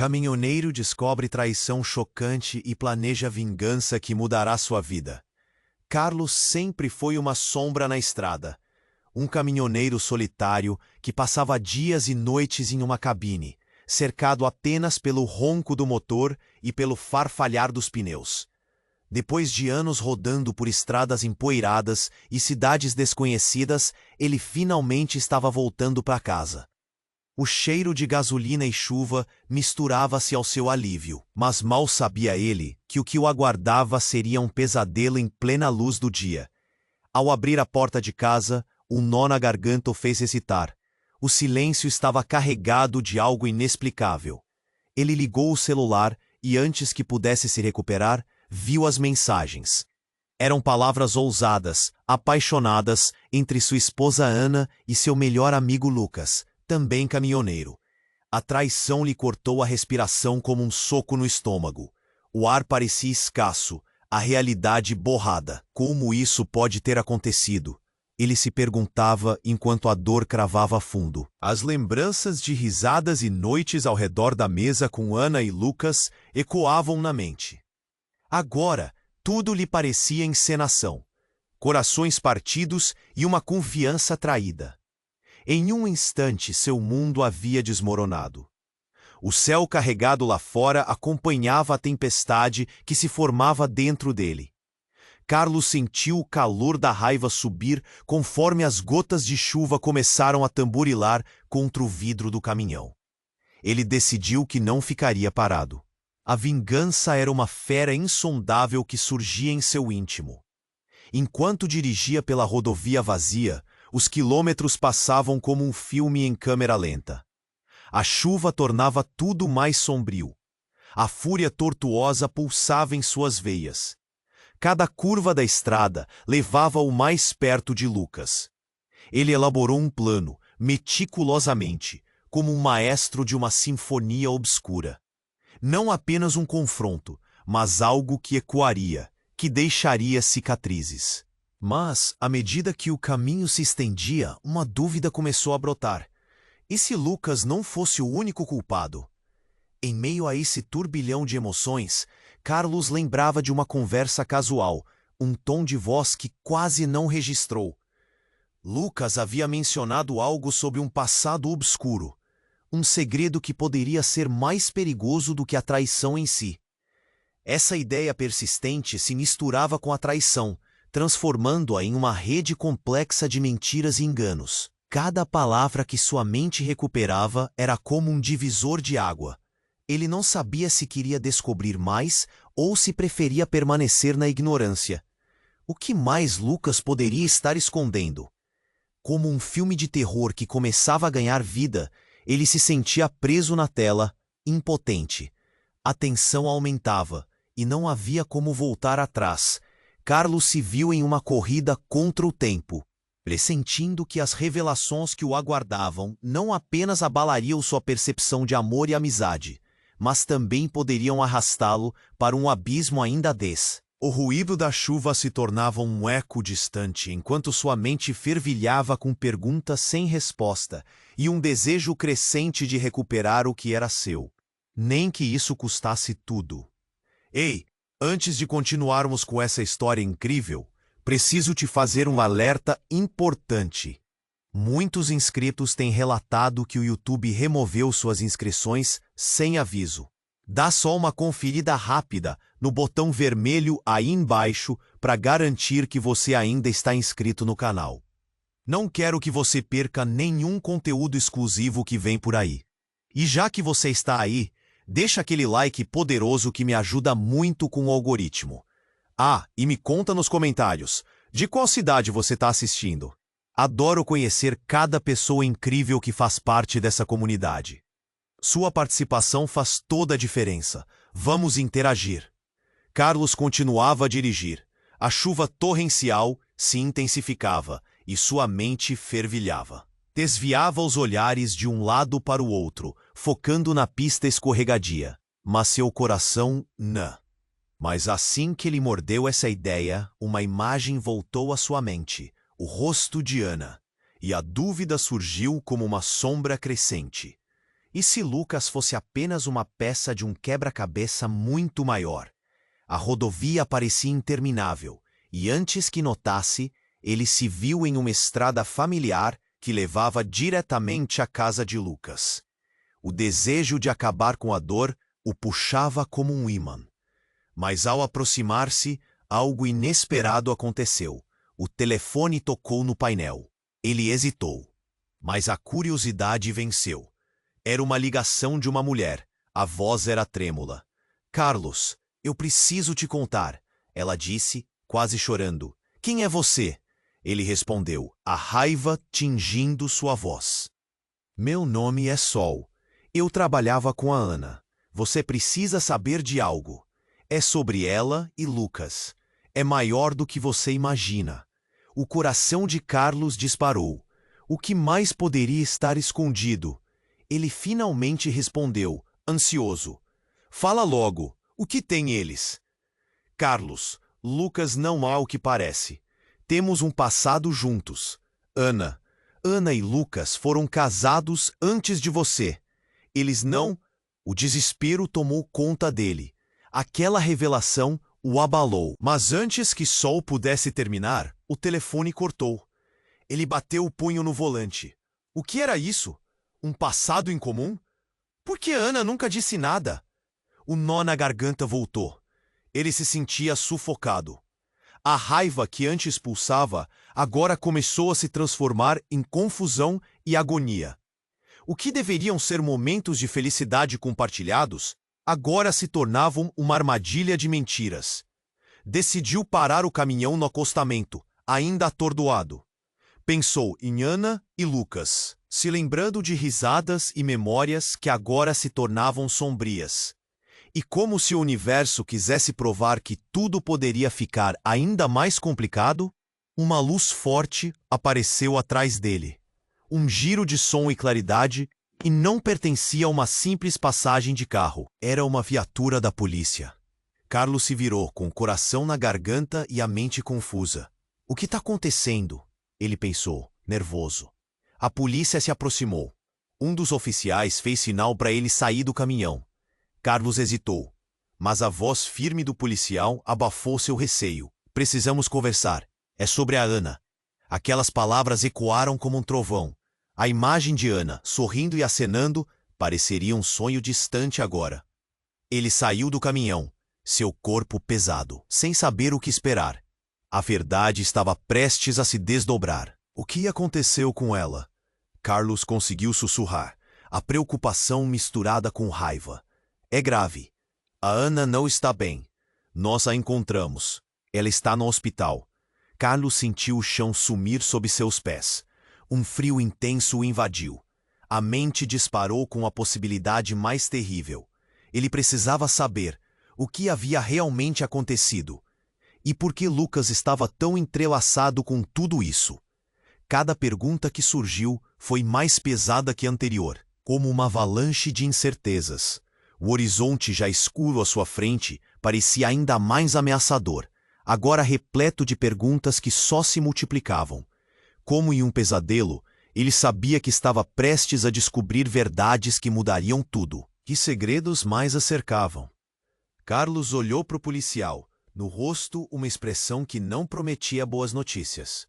Caminhoneiro descobre traição chocante e planeja vingança que mudará sua vida. Carlos sempre foi uma sombra na estrada. Um caminhoneiro solitário que passava dias e noites em uma cabine, cercado apenas pelo ronco do motor e pelo farfalhar dos pneus. Depois de anos rodando por estradas empoeiradas e cidades desconhecidas, ele finalmente estava voltando para casa. O cheiro de gasolina e chuva misturava-se ao seu alívio, mas mal sabia ele que o que o aguardava seria um pesadelo em plena luz do dia. Ao abrir a porta de casa, um nó na garganta o fez hesitar. O silêncio estava carregado de algo inexplicável. Ele ligou o celular e, antes que pudesse se recuperar, viu as mensagens. Eram palavras ousadas, apaixonadas, entre sua esposa Ana e seu melhor amigo Lucas, também caminhoneiro. A traição lhe cortou a respiração como um soco no estômago. O ar parecia escasso, a realidade borrada. Como isso pode ter acontecido? Ele se perguntava enquanto a dor cravava fundo. As lembranças de risadas e noites ao redor da mesa com Ana e Lucas ecoavam na mente. Agora, tudo lhe parecia encenação. Corações partidos e uma confiança traída. Em um instante, seu mundo havia desmoronado. O céu carregado lá fora acompanhava a tempestade que se formava dentro dele. Carlos sentiu o calor da raiva subir conforme as gotas de chuva começaram a tamborilar contra o vidro do caminhão. Ele decidiu que não ficaria parado. A vingança era uma fera insondável que surgia em seu íntimo. Enquanto dirigia pela rodovia vazia, os quilômetros passavam como um filme em câmera lenta. A chuva tornava tudo mais sombrio. A fúria tortuosa pulsava em suas veias. Cada curva da estrada levava-o mais perto de Lucas. Ele elaborou um plano, meticulosamente, como um maestro de uma sinfonia obscura. Não apenas um confronto, mas algo que ecoaria, que deixaria cicatrizes. Mas, à medida que o caminho se estendia, uma dúvida começou a brotar. E se Lucas não fosse o único culpado? Em meio a esse turbilhão de emoções, Carlos lembrava de uma conversa casual, um tom de voz que quase não registrou. Lucas havia mencionado algo sobre um passado obscuro, um segredo que poderia ser mais perigoso do que a traição em si. Essa ideia persistente se misturava com a traição, transformando-a em uma rede complexa de mentiras e enganos. Cada palavra que sua mente recuperava era como um divisor de água. Ele não sabia se queria descobrir mais ou se preferia permanecer na ignorância. O que mais Lucas poderia estar escondendo? Como um filme de terror que começava a ganhar vida, ele se sentia preso na tela, impotente. A tensão aumentava, e não havia como voltar atrás. Carlos se viu em uma corrida contra o tempo, pressentindo que as revelações que o aguardavam não apenas abalariam sua percepção de amor e amizade, mas também poderiam arrastá-lo para um abismo ainda desse. O ruído da chuva se tornava um eco distante, enquanto sua mente fervilhava com perguntas sem resposta e um desejo crescente de recuperar o que era seu, nem que isso custasse tudo. Ei! Antes de continuarmos com essa história incrível, preciso te fazer um alerta importante. Muitos inscritos têm relatado que o YouTube removeu suas inscrições sem aviso. Dá só uma conferida rápida no botão vermelho aí embaixo para garantir que você ainda está inscrito no canal. Não quero que você perca nenhum conteúdo exclusivo que vem por aí. E já que você está aí, deixa aquele like poderoso que me ajuda muito com o algoritmo. Ah, e me conta nos comentários, de qual cidade você está assistindo? Adoro conhecer cada pessoa incrível que faz parte dessa comunidade. Sua participação faz toda a diferença. Vamos interagir. Carlos continuava a dirigir. A chuva torrencial se intensificava e sua mente fervilhava. Desviava os olhares de um lado para o outro, focando na pista escorregadia. Mas seu coração, não. Mas assim que ele mordeu essa ideia, uma imagem voltou à sua mente, o rosto de Ana. E a dúvida surgiu como uma sombra crescente. E se Lucas fosse apenas uma peça de um quebra-cabeça muito maior? A rodovia parecia interminável, e antes que notasse, ele se viu em uma estrada familiar que levava diretamente à casa de Lucas. O desejo de acabar com a dor o puxava como um ímã. Mas ao aproximar-se, algo inesperado aconteceu. O telefone tocou no painel. Ele hesitou, mas a curiosidade venceu. Era uma ligação de uma mulher. A voz era trêmula. "Carlos, eu preciso te contar", ela disse, quase chorando. "Quem é você?" Ele respondeu, a raiva tingindo sua voz. "Meu nome é Sol. Eu trabalhava com a Ana. Você precisa saber de algo. É sobre ela e Lucas. É maior do que você imagina." O coração de Carlos disparou. O que mais poderia estar escondido? Ele finalmente respondeu, ansioso. "Fala logo. O que tem eles?" "Carlos, Lucas não há o que parece. Temos um passado juntos. Ana e Lucas foram casados antes de você. Eles não..." O desespero tomou conta dele. Aquela revelação o abalou. Mas antes que Sol pudesse terminar, o telefone cortou. Ele bateu o punho no volante. O que era isso? Um passado em comum? Por que Ana nunca disse nada? O nó na garganta voltou. Ele se sentia sufocado. A raiva que antes pulsava agora começou a se transformar em confusão e agonia. O que deveriam ser momentos de felicidade compartilhados, agora se tornavam uma armadilha de mentiras. Decidiu parar o caminhão no acostamento, ainda atordoado. Pensou em Ana e Lucas, se lembrando de risadas e memórias que agora se tornavam sombrias. E como se o universo quisesse provar que tudo poderia ficar ainda mais complicado, uma luz forte apareceu atrás dele. Um giro de som e claridade, e não pertencia a uma simples passagem de carro. Era uma viatura da polícia. Carlos se virou, com o coração na garganta e a mente confusa. O que está acontecendo? Ele pensou, nervoso. A polícia se aproximou. Um dos oficiais fez sinal para ele sair do caminhão. Carlos hesitou, mas a voz firme do policial abafou seu receio. "Precisamos conversar. É sobre a Ana." Aquelas palavras ecoaram como um trovão. A imagem de Ana, sorrindo e acenando, pareceria um sonho distante agora. Ele saiu do caminhão, seu corpo pesado, sem saber o que esperar. A verdade estava prestes a se desdobrar. O que aconteceu com ela? Carlos conseguiu sussurrar, a preocupação misturada com raiva. "É grave. A Ana não está bem. Nós a encontramos. Ela está no hospital." Carlos sentiu o chão sumir sob seus pés. Um frio intenso o invadiu. A mente disparou com a possibilidade mais terrível. Ele precisava saber o que havia realmente acontecido. E por que Lucas estava tão entrelaçado com tudo isso? Cada pergunta que surgiu foi mais pesada que a anterior, como uma avalanche de incertezas. O horizonte já escuro à sua frente parecia ainda mais ameaçador, agora repleto de perguntas que só se multiplicavam. Como em um pesadelo, ele sabia que estava prestes a descobrir verdades que mudariam tudo. Que segredos mais a cercavam? Carlos olhou para o policial, no rosto uma expressão que não prometia boas notícias.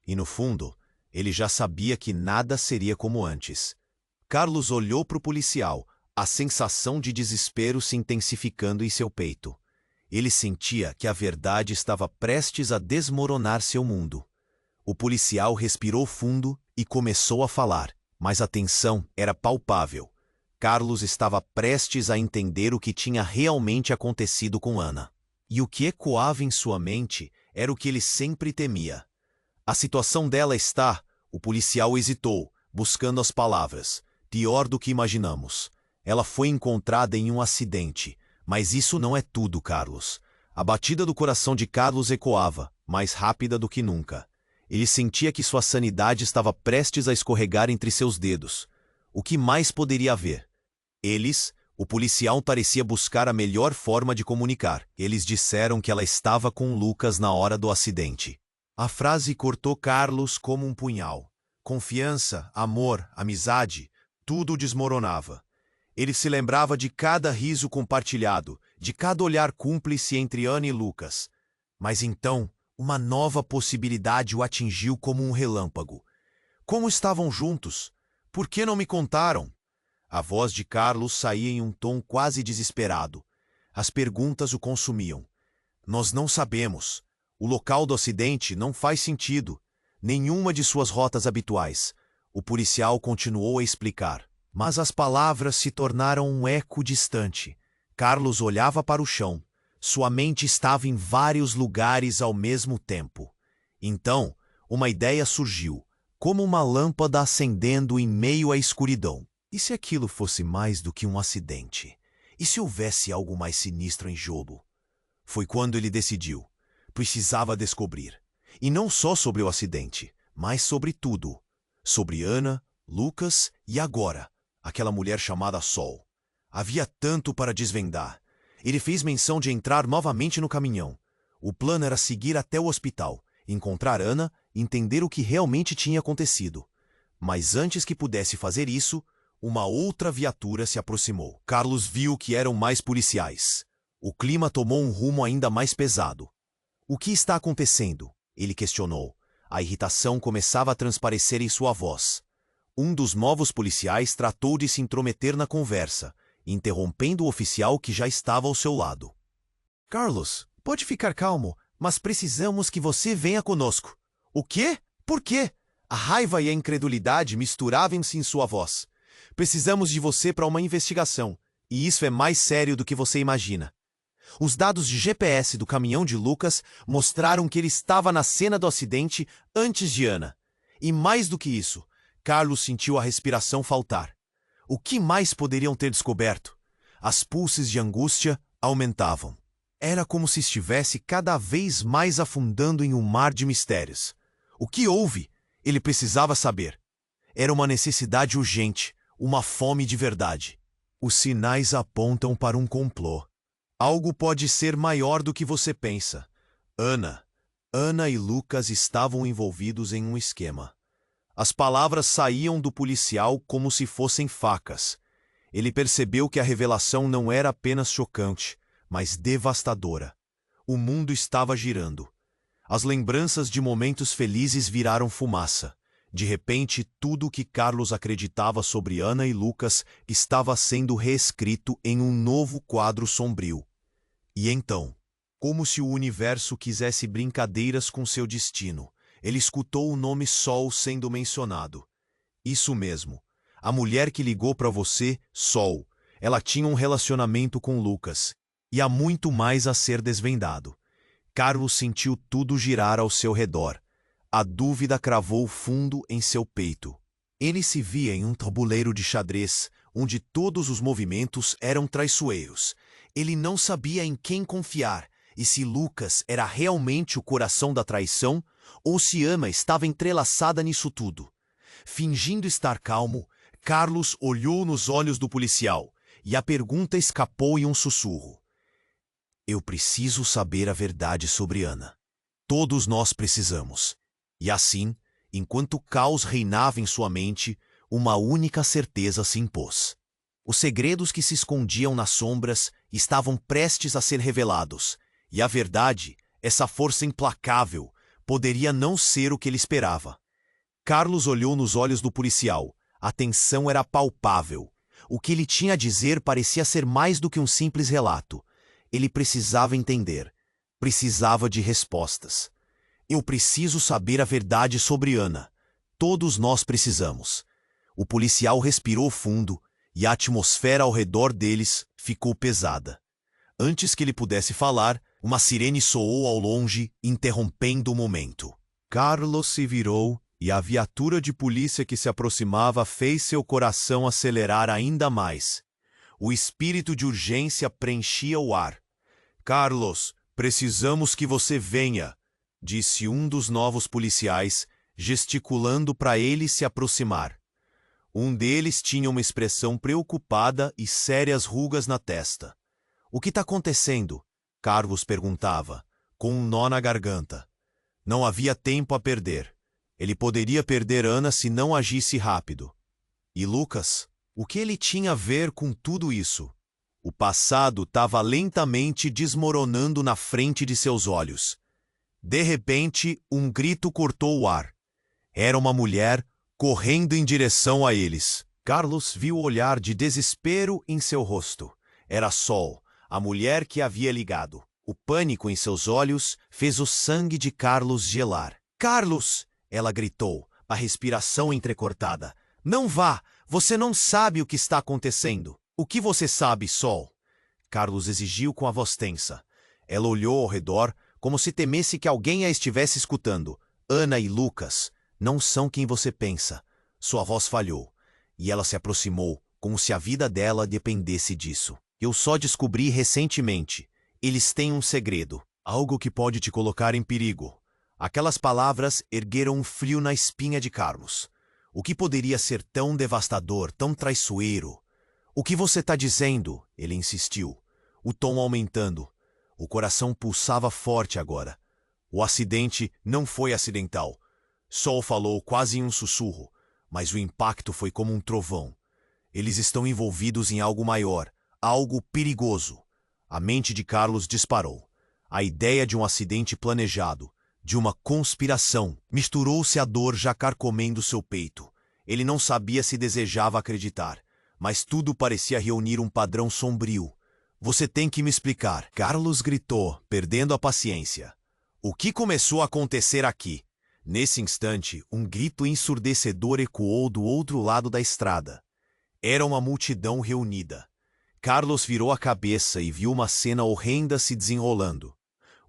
E no fundo, ele já sabia que nada seria como antes. Carlos olhou para o policial, a sensação de desespero se intensificando em seu peito. Ele sentia que a verdade estava prestes a desmoronar seu mundo. O policial respirou fundo e começou a falar, mas a tensão era palpável. Carlos estava prestes a entender o que tinha realmente acontecido com Ana. E o que ecoava em sua mente era o que ele sempre temia. "A situação dela está..." O policial hesitou, buscando as palavras. "Pior do que imaginamos. Ela foi encontrada em um acidente. Mas isso não é tudo, Carlos." A batida do coração de Carlos ecoava, mais rápida do que nunca. Ele sentia que sua sanidade estava prestes a escorregar entre seus dedos. O que mais poderia haver? O policial parecia buscar a melhor forma de comunicar. Eles disseram que ela estava com Lucas na hora do acidente. A frase cortou Carlos como um punhal. Confiança, amor, amizade, tudo desmoronava. Ele se lembrava de cada riso compartilhado, de cada olhar cúmplice entre Ana e Lucas. Mas então, uma nova possibilidade o atingiu como um relâmpago. Como estavam juntos? Por que não me contaram? A voz de Carlos saía em um tom quase desesperado. As perguntas o consumiam. Nós não sabemos. O local do acidente não faz sentido. Nenhuma de suas rotas habituais. O policial continuou a explicar. Mas as palavras se tornaram um eco distante. Carlos olhava para o chão. Sua mente estava em vários lugares ao mesmo tempo. Então, uma ideia surgiu, como uma lâmpada acendendo em meio à escuridão. E se aquilo fosse mais do que um acidente? E se houvesse algo mais sinistro em jogo? Foi quando ele decidiu. Precisava descobrir. E não só sobre o acidente, mas sobre tudo. Sobre Ana, Lucas e agora, aquela mulher chamada Sol. Havia tanto para desvendar. Ele fez menção de entrar novamente no caminhão. O plano era seguir até o hospital, encontrar Ana e entender o que realmente tinha acontecido. Mas antes que pudesse fazer isso, uma outra viatura se aproximou. Carlos viu que eram mais policiais. O clima tomou um rumo ainda mais pesado. O que está acontecendo? Ele questionou. A irritação começava a transparecer em sua voz. Um dos novos policiais tratou de se intrometer na conversa, interrompendo o oficial que já estava ao seu lado. Carlos, pode ficar calmo, mas precisamos que você venha conosco. O quê? Por quê? A raiva e a incredulidade misturavam-se em sua voz. Precisamos de você para uma investigação, e isso é mais sério do que você imagina. Os dados de GPS do caminhão de Lucas mostraram que ele estava na cena do acidente antes de Ana. E mais do que isso, Carlos sentiu a respiração faltar. O que mais poderiam ter descoberto? As pulses de angústia aumentavam. Era como se estivesse cada vez mais afundando em um mar de mistérios. O que houve? Ele precisava saber. Era uma necessidade urgente, uma fome de verdade. Os sinais apontam para um complô. Algo pode ser maior do que você pensa. Ana e Lucas estavam envolvidos em um esquema. As palavras saíam do policial como se fossem facas. Ele percebeu que a revelação não era apenas chocante, mas devastadora. O mundo estava girando. As lembranças de momentos felizes viraram fumaça. De repente, tudo o que Carlos acreditava sobre Ana e Lucas estava sendo reescrito em um novo quadro sombrio. E então, como se o universo quisesse brincadeiras com seu destino, ele escutou o nome Sol sendo mencionado. Isso mesmo. A mulher que ligou para você, Sol. Ela tinha um relacionamento com Lucas. E há muito mais a ser desvendado. Carlos sentiu tudo girar ao seu redor. A dúvida cravou fundo em seu peito. Ele se via em um tabuleiro de xadrez, onde todos os movimentos eram traiçoeiros. Ele não sabia em quem confiar, e se Lucas era realmente o coração da traição, ou se Ana estava entrelaçada nisso tudo. Fingindo estar calmo, Carlos olhou nos olhos do policial, e a pergunta escapou em um sussurro. Eu preciso saber a verdade sobre Ana. Todos nós precisamos. E assim, enquanto o caos reinava em sua mente, uma única certeza se impôs. Os segredos que se escondiam nas sombras estavam prestes a ser revelados, e a verdade, essa força implacável, poderia não ser o que ele esperava. Carlos olhou nos olhos do policial. A tensão era palpável. O que ele tinha a dizer parecia ser mais do que um simples relato. Ele precisava entender. Precisava de respostas. Eu preciso saber a verdade sobre Ana. Todos nós precisamos. O policial respirou fundo e a atmosfera ao redor deles ficou pesada. Antes que ele pudesse falar, uma sirene soou ao longe, interrompendo o momento. Carlos se virou e a viatura de polícia que se aproximava fez seu coração acelerar ainda mais. O espírito de urgência preenchia o ar. Carlos, precisamos que você venha, disse um dos novos policiais, gesticulando para ele se aproximar. Um deles tinha uma expressão preocupada e sérias rugas na testa. O que está acontecendo? Carlos perguntava, com um nó na garganta. Não havia tempo a perder. Ele poderia perder Ana se não agisse rápido. E Lucas? O que ele tinha a ver com tudo isso? O passado estava lentamente desmoronando na frente de seus olhos. De repente, um grito cortou o ar. Era uma mulher correndo em direção a eles. Carlos viu o olhar de desespero em seu rosto. Era Sol, a mulher que havia ligado. O pânico em seus olhos fez o sangue de Carlos gelar. "Carlos!" ela gritou, a respiração entrecortada. "Não vá! Você não sabe o que está acontecendo." "O que você sabe, Sol?" Carlos exigiu com a voz tensa. Ela olhou ao redor, como se temesse que alguém a estivesse escutando. "Ana e Lucas não são quem você pensa." Sua voz falhou, e ela se aproximou, como se a vida dela dependesse disso. "Eu só descobri recentemente. Eles têm um segredo. Algo que pode te colocar em perigo." Aquelas palavras ergueram um frio na espinha de Carlos. O que poderia ser tão devastador, tão traiçoeiro? "O que você está dizendo?" ele insistiu, o tom aumentando. O coração pulsava forte agora. O acidente não foi acidental. Sol falou quase em um sussurro, mas o impacto foi como um trovão. Eles estão envolvidos em algo maior, algo perigoso. A mente de Carlos disparou. A ideia de um acidente planejado, de uma conspiração, misturou-se à dor já carcomendo seu peito. Ele não sabia se desejava acreditar, mas tudo parecia reunir um padrão sombrio. "Você tem que me explicar", Carlos gritou, perdendo a paciência. "O que começou a acontecer aqui?" Nesse instante, um grito ensurdecedor ecoou do outro lado da estrada. Era uma multidão reunida. Carlos virou a cabeça e viu uma cena horrenda se desenrolando.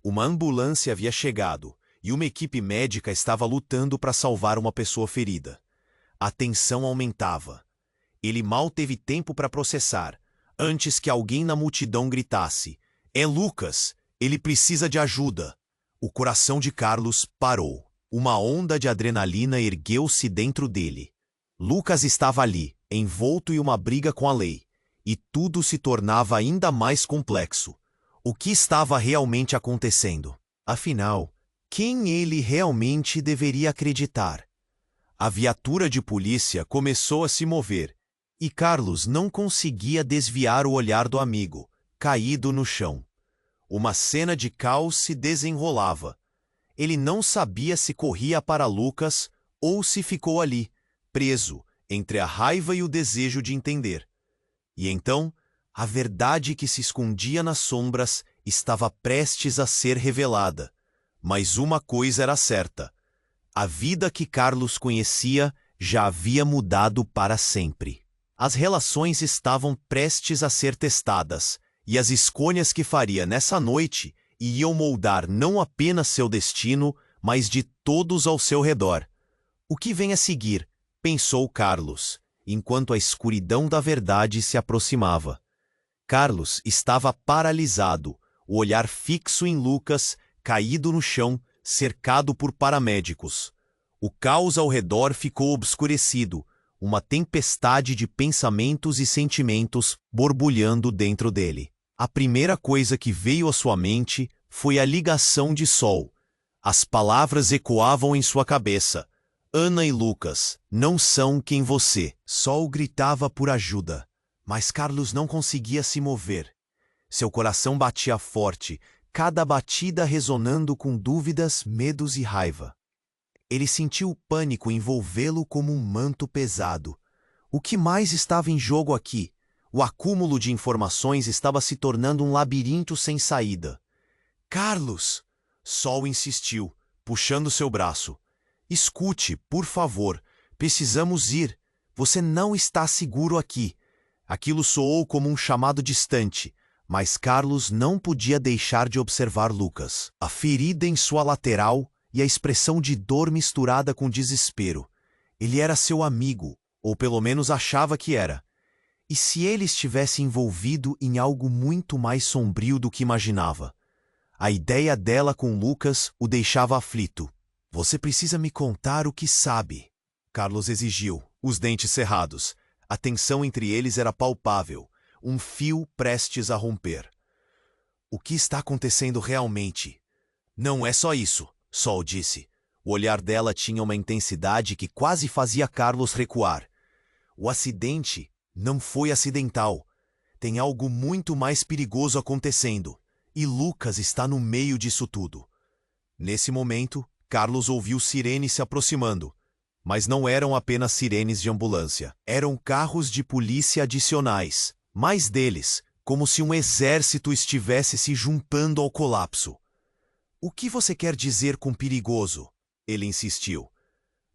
Uma ambulância havia chegado e uma equipe médica estava lutando para salvar uma pessoa ferida. A tensão aumentava. Ele mal teve tempo para processar, antes que alguém na multidão gritasse: "É Lucas! Ele precisa de ajuda!" O coração de Carlos parou. Uma onda de adrenalina ergueu-se dentro dele. Lucas estava ali, envolto em uma briga com a lei, e tudo se tornava ainda mais complexo. O que estava realmente acontecendo? Afinal, quem ele realmente deveria acreditar? A viatura de polícia começou a se mover, e Carlos não conseguia desviar o olhar do amigo, caído no chão. Uma cena de caos se desenrolava. Ele não sabia se corria para Lucas ou se ficou ali, preso entre a raiva e o desejo de entender. E então, a verdade que se escondia nas sombras estava prestes a ser revelada. Mas uma coisa era certa: a vida que Carlos conhecia já havia mudado para sempre. As relações estavam prestes a ser testadas, e as escolhas que faria nessa noite iam moldar não apenas seu destino, mas de todos ao seu redor. "O que vem a seguir?" pensou Carlos, enquanto a escuridão da verdade se aproximava. Carlos estava paralisado, o olhar fixo em Lucas, caído no chão, cercado por paramédicos. O caos ao redor ficou obscurecido, uma tempestade de pensamentos e sentimentos borbulhando dentro dele. A primeira coisa que veio à sua mente foi a ligação de Sol. As palavras ecoavam em sua cabeça. "Ana e Lucas não são quem você." Sol gritava por ajuda, mas Carlos não conseguia se mover. Seu coração batia forte, cada batida ressonando com dúvidas, medos e raiva. Ele sentiu o pânico envolvê-lo como um manto pesado. O que mais estava em jogo aqui? O acúmulo de informações estava se tornando um labirinto sem saída. "Carlos!" Sol insistiu, puxando seu braço. "Escute, por favor. Precisamos ir. Você não está seguro aqui." Aquilo soou como um chamado distante, mas Carlos não podia deixar de observar Lucas. A ferida em sua lateral e a expressão de dor misturada com desespero. Ele era seu amigo, ou pelo menos achava que era. E se ele estivesse envolvido em algo muito mais sombrio do que imaginava? A ideia dela com Lucas o deixava aflito. "Você precisa me contar o que sabe", Carlos exigiu, os dentes cerrados. A tensão entre eles era palpável, um fio prestes a romper. "O que está acontecendo realmente?" "Não é só isso", Sol disse. O olhar dela tinha uma intensidade que quase fazia Carlos recuar. "O acidente Não foi acidental. Tem algo muito mais perigoso acontecendo. E Lucas está no meio disso tudo. Nesse momento, Carlos ouviu sirenes se aproximando. Mas não eram apenas sirenes de ambulância. Eram carros de polícia adicionais. Mais deles, como se um exército estivesse se juntando ao colapso. O que você quer dizer com perigoso? Ele insistiu.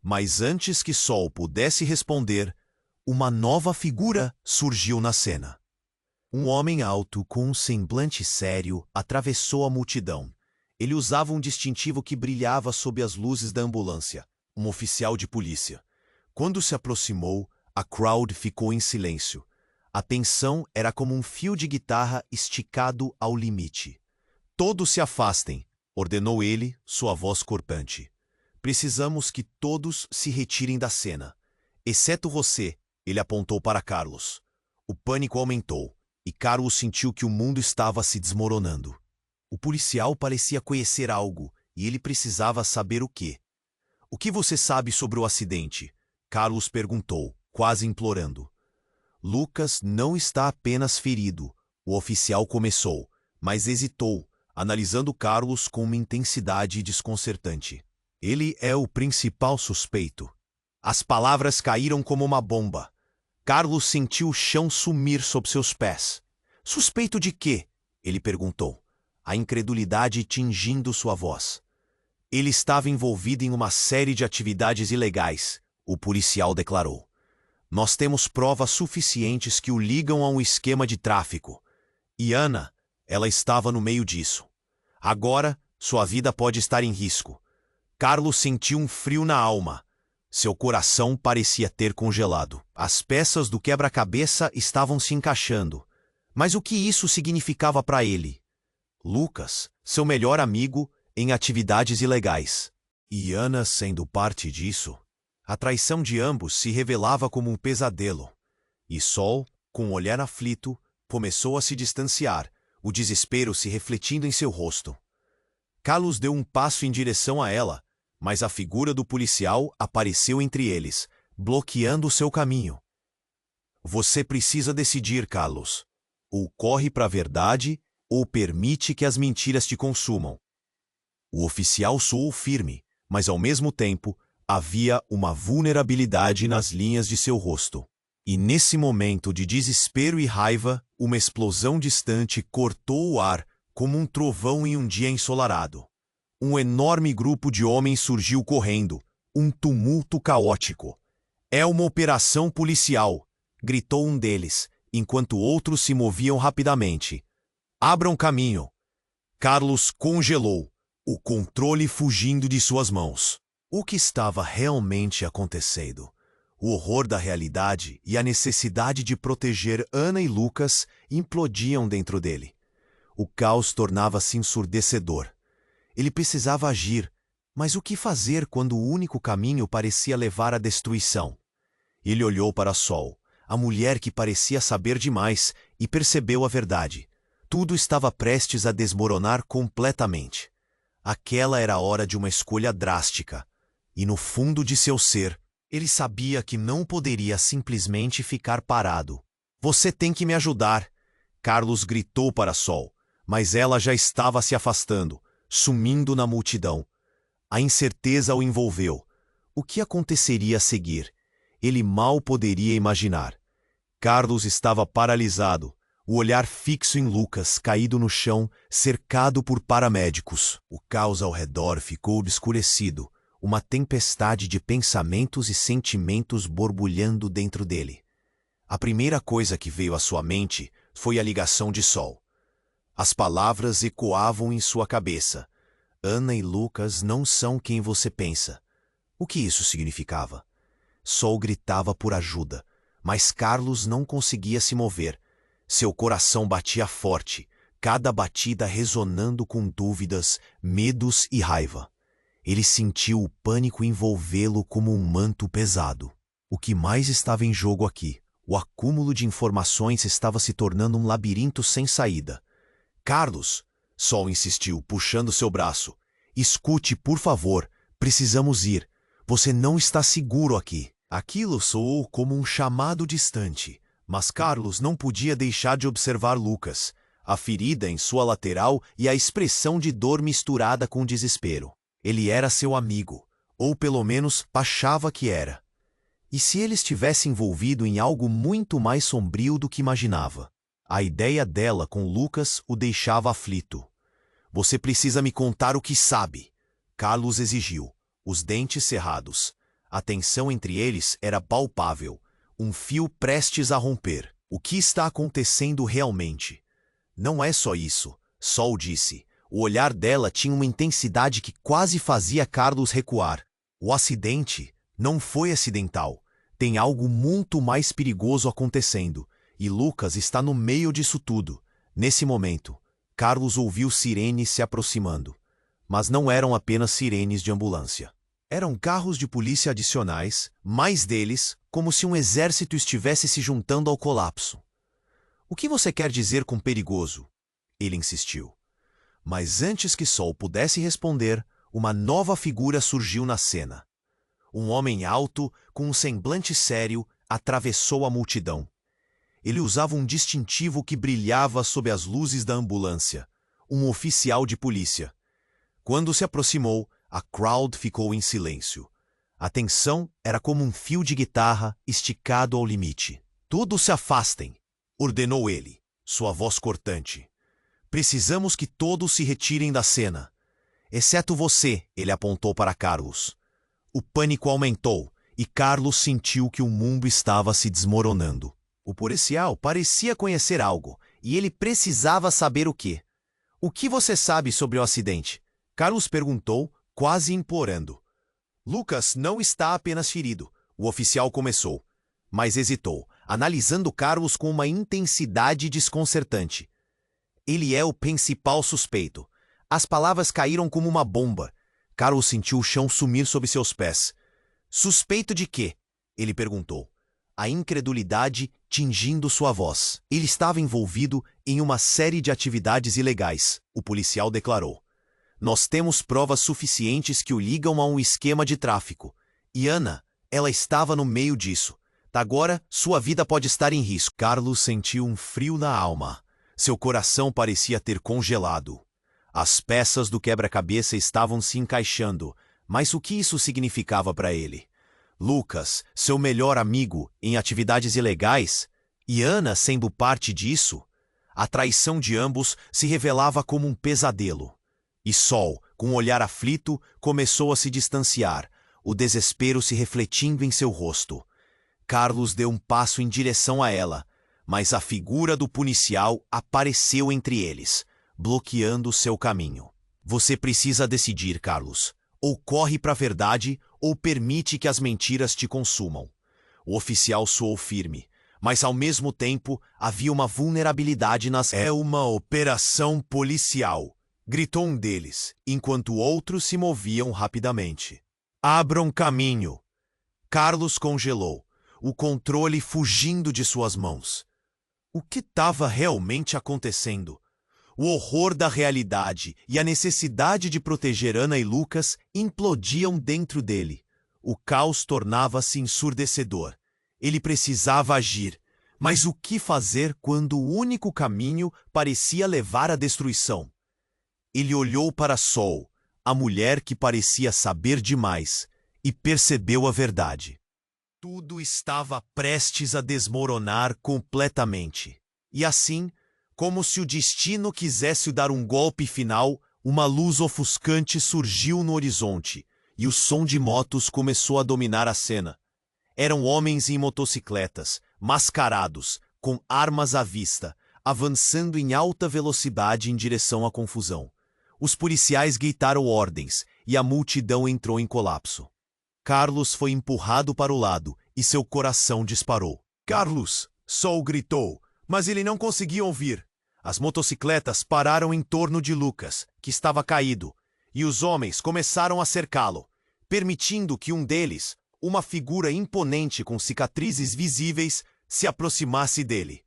Mas antes que Sol pudesse responder, uma nova figura surgiu na cena. Um homem alto, com um semblante sério, atravessou a multidão. Ele usava um distintivo que brilhava sob as luzes da ambulância. Um oficial de polícia. Quando se aproximou, a crowd ficou em silêncio. A tensão era como um fio de guitarra esticado ao limite. Todos se afastem, ordenou ele, sua voz cortante. Precisamos que todos se retirem da cena. Exceto você, ele apontou para Carlos. O pânico aumentou, e Carlos sentiu que o mundo estava se desmoronando. O policial parecia conhecer algo, e ele precisava saber o quê. O que você sabe sobre o acidente? Carlos perguntou, quase implorando. Lucas não está apenas ferido, o oficial começou, mas hesitou, analisando Carlos com uma intensidade desconcertante. Ele é o principal suspeito. As palavras caíram como uma bomba. Carlos sentiu o chão sumir sob seus pés. Suspeito de quê? Ele perguntou, a incredulidade tingindo sua voz. Ele estava envolvido em uma série de atividades ilegais, o policial declarou. Nós temos provas suficientes que o ligam a um esquema de tráfico. E Ana, ela estava no meio disso. Agora, sua vida pode estar em risco. Carlos sentiu um frio na alma. Seu coração parecia ter congelado. As peças do quebra-cabeça estavam se encaixando. Mas o que isso significava para ele? Lucas, seu melhor amigo, em atividades ilegais. E Ana sendo parte disso. A traição de ambos se revelava como um pesadelo. E Sol, com um olhar aflito, começou a se distanciar, o desespero se refletindo em seu rosto. Carlos deu um passo em direção a ela, mas a figura do policial apareceu entre eles, bloqueando seu caminho. Você precisa decidir, Carlos. Ou corre para a verdade, ou permite que as mentiras te consumam. O oficial soou firme, mas ao mesmo tempo havia uma vulnerabilidade nas linhas de seu rosto. E nesse momento de desespero e raiva, uma explosão distante cortou o ar como um trovão em um dia ensolarado. Um enorme grupo de homens surgiu correndo, um tumulto caótico. É uma operação policial, gritou um deles, enquanto outros se moviam rapidamente. Abram caminho. Carlos congelou, o controle fugindo de suas mãos. O que estava realmente acontecendo? O horror da realidade e a necessidade de proteger Ana e Lucas implodiam dentro dele. O caos tornava-se ensurdecedor. Ele precisava agir, mas o que fazer quando o único caminho parecia levar à destruição? Ele olhou para Sol, a mulher que parecia saber demais, e percebeu a verdade. Tudo estava prestes a desmoronar completamente. Aquela era a hora de uma escolha drástica. E no fundo de seu ser, ele sabia que não poderia simplesmente ficar parado. Você tem que me ajudar, Carlos gritou para Sol, mas ela já estava se afastando, sumindo na multidão. A incerteza o envolveu. O que aconteceria a seguir? Ele mal poderia imaginar. Carlos estava paralisado, o olhar fixo em Lucas, caído no chão, cercado por paramédicos. O caos ao redor ficou obscurecido, uma tempestade de pensamentos e sentimentos borbulhando dentro dele. A primeira coisa que veio à sua mente foi a ligação de Sol. As palavras ecoavam em sua cabeça. Ana e Lucas não são quem você pensa. O que isso significava? Sol gritava por ajuda, mas Carlos não conseguia se mover. Seu coração batia forte, cada batida ressonando com dúvidas, medos e raiva. Ele sentiu o pânico envolvê-lo como um manto pesado. O que mais estava em jogo aqui? O acúmulo de informações estava se tornando um labirinto sem saída. Carlos, Sol insistiu, puxando seu braço. Escute, por favor. Precisamos ir. Você não está seguro aqui. Aquilo soou como um chamado distante, Mas Carlos não podia deixar de observar Lucas, a ferida em sua lateral e a expressão de dor misturada com desespero. Ele era seu amigo, ou pelo menos achava que era. E se ele estivesse envolvido em algo muito mais sombrio do que imaginava? A ideia dela com Lucas o deixava aflito. Você precisa me contar o que sabe, Carlos exigiu, os dentes cerrados. A tensão entre eles era palpável, um fio prestes a romper. O que está acontecendo realmente? Não é só isso, Sol disse. O olhar dela tinha uma intensidade que quase fazia Carlos recuar. O acidente não foi acidental. Tem algo muito mais perigoso acontecendo, e Lucas está no meio disso tudo. Nesse momento, Carlos ouviu sirenes se aproximando. Mas não eram apenas sirenes de ambulância. Eram carros de polícia adicionais, mais deles, como se um exército estivesse se juntando ao colapso. O que você quer dizer com perigoso? Ele insistiu. Mas antes que Sol pudesse responder, uma nova figura surgiu na cena. Um homem alto, com um semblante sério, atravessou a multidão. Ele usava um distintivo que brilhava sob as luzes da ambulância, um oficial de polícia. Quando se aproximou, a crowd ficou em silêncio. A tensão era como um fio de guitarra esticado ao limite. Todos se afastem, ordenou ele, sua voz cortante. Precisamos que todos se retirem da cena. Exceto você, ele apontou para Carlos. O pânico aumentou e Carlos sentiu que o mundo estava se desmoronando. O policial parecia conhecer algo e ele precisava saber o quê. O que você sabe sobre o acidente? Carlos perguntou, quase implorando. Lucas não está apenas ferido, o oficial começou, mas hesitou, analisando Carlos com uma intensidade desconcertante. Ele é o principal suspeito. As palavras caíram como uma bomba. Carlos sentiu o chão sumir sob seus pés. Suspeito de quê? Ele perguntou. A incredulidade tingindo sua voz. Ele estava envolvido em uma série de atividades ilegais, o policial declarou. Nós temos provas suficientes que o ligam a um esquema de tráfico. E Ana, ela estava no meio disso. Agora, sua vida pode estar em risco. Carlos sentiu um frio na alma. Seu coração parecia ter congelado. As peças do quebra-cabeça estavam se encaixando, mas o que isso significava para ele? Lucas, seu melhor amigo, em atividades ilegais? E Ana sendo parte disso? A traição de ambos se revelava como um pesadelo. E Sol, com um olhar aflito, começou a se distanciar, o desespero se refletindo em seu rosto. Carlos deu um passo em direção a ela, mas a figura do policial apareceu entre eles, bloqueando seu caminho. Você precisa decidir, Carlos. Ou corre para a verdade, ou permite que as mentiras te consumam. O oficial soou firme, mas ao mesmo tempo havia uma vulnerabilidade nas... É uma operação policial, gritou um deles, enquanto outros se moviam rapidamente. Abram caminho. Carlos congelou, o controle fugindo de suas mãos. O que estava realmente acontecendo? O horror da realidade e a necessidade de proteger Ana e Lucas implodiam dentro dele. O caos tornava-se ensurdecedor. Ele precisava agir. Mas o que fazer quando o único caminho parecia levar à destruição? Ele olhou para Sol, a mulher que parecia saber demais, e percebeu a verdade. Tudo estava prestes a desmoronar completamente. E assim, como se o destino quisesse dar um golpe final, uma luz ofuscante surgiu no horizonte, e o som de motos começou a dominar a cena. Eram homens em motocicletas, mascarados, com armas à vista, avançando em alta velocidade em direção à confusão. Os policiais gritaram ordens, e a multidão entrou em colapso. Carlos foi empurrado para o lado e seu coração disparou. Carlos! Sol gritou, mas ele não conseguia ouvir. As motocicletas pararam em torno de Lucas, que estava caído, e os homens começaram a cercá-lo, permitindo que um deles, uma figura imponente com cicatrizes visíveis, se aproximasse dele.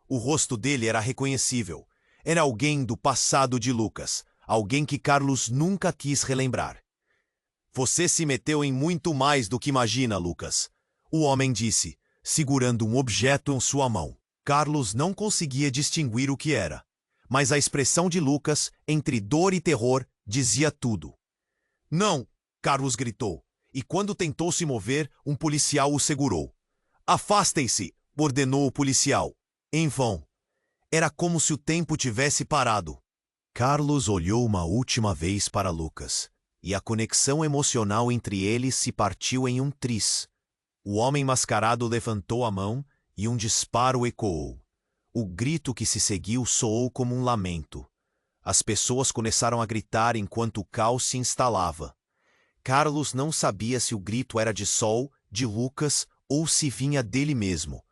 O rosto dele era reconhecível. Era alguém do passado de Lucas, alguém que Carlos nunca quis relembrar. Você se meteu em muito mais do que imagina, Lucas. O homem disse, segurando um objeto em sua mão. Carlos não conseguia distinguir o que era, mas a expressão de Lucas, entre dor e terror, dizia tudo. Não! Carlos gritou, e quando tentou se mover, um policial o segurou. Afastem-se! Ordenou o policial. Em vão. Era como se o tempo tivesse parado. Carlos olhou uma última vez para Lucas, e a conexão emocional entre eles se partiu em um tris. O homem mascarado levantou a mão e um disparo ecoou. O grito que se seguiu soou como um lamento. As pessoas começaram a gritar enquanto o caos se instalava. Carlos não sabia se o grito era de Sol, de Lucas ou se vinha dele mesmo.